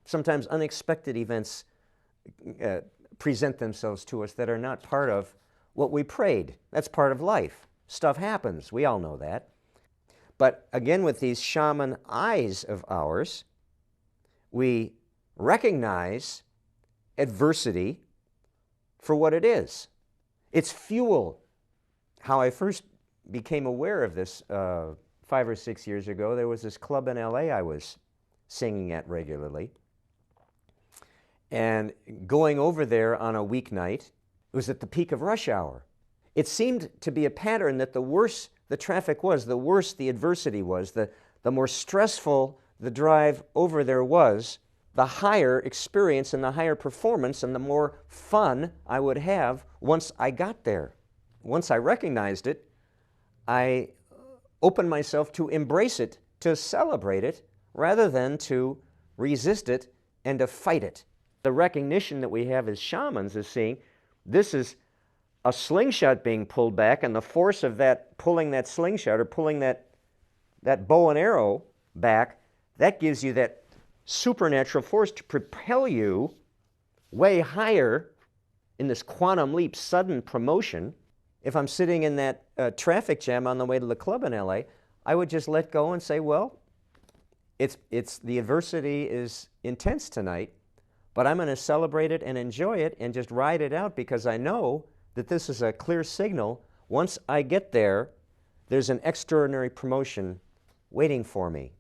Sometimes unexpected events present themselves to us that are not part of what we prayed. That's part of life. Stuff happens. We all know that. But again, with these shaman eyes of ours, we recognize adversity for what it is. It's fuel. How I first became aware of this 5 or 6 years ago, there was this club in LA I was singing at regularly. And going over there on a weeknight, it was at the peak of rush hour. It seemed to be a pattern that the worse the traffic was, the worse the adversity was, the more stressful the drive over there was, the higher experience and the higher performance and the more fun I would have once I got there. Once I recognized it, I opened myself to embrace it, to celebrate it, rather than to resist it and to fight it. The recognition that we have as shamans is seeing this is a slingshot being pulled back, and the force of that, pulling that slingshot or pulling that bow and arrow back, that gives you that supernatural force to propel you way higher in this quantum leap, sudden promotion. If I'm sitting in that traffic jam on the way to the club in LA, I would just let go and say, well, the adversity is intense tonight, but I'm going to celebrate it and enjoy it and just ride it out, because I know that this is a clear signal. Once I get there, there's an extraordinary promotion waiting for me.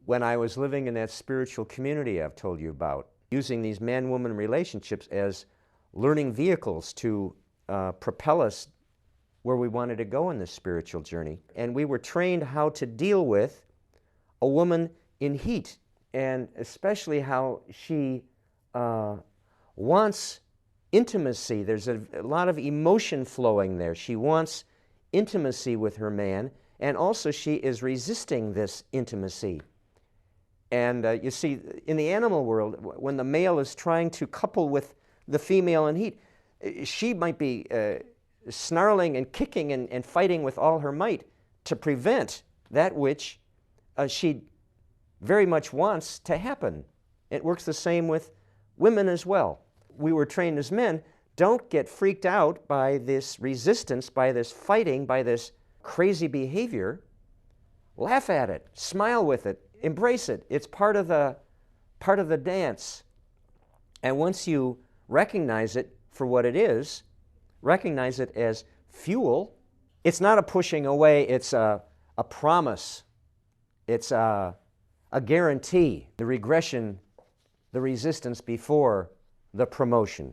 When I was living in that spiritual community I've told you about, using these man-woman relationships as learning vehicles to propel us where we wanted to go in this spiritual journey. And we were trained how to deal with a woman in heat, and especially how she wants intimacy. There's a lot of emotion flowing there. She wants intimacy with her man, and also she is resisting this intimacy. And you see, in the animal world, when the male is trying to couple with the female in heat, she might be snarling and kicking and fighting with all her might to prevent that which she very much wants to happen. It works the same with women as well. We were trained as men, don't get freaked out by this resistance, by this fighting, by this crazy behavior. Laugh at it, smile with it, embrace it. It's part of the dance. And once you recognize it for what it is, recognize it as fuel, it's not a pushing away, it's a promise. It's a guarantee. The regression, the resistance before the promotion.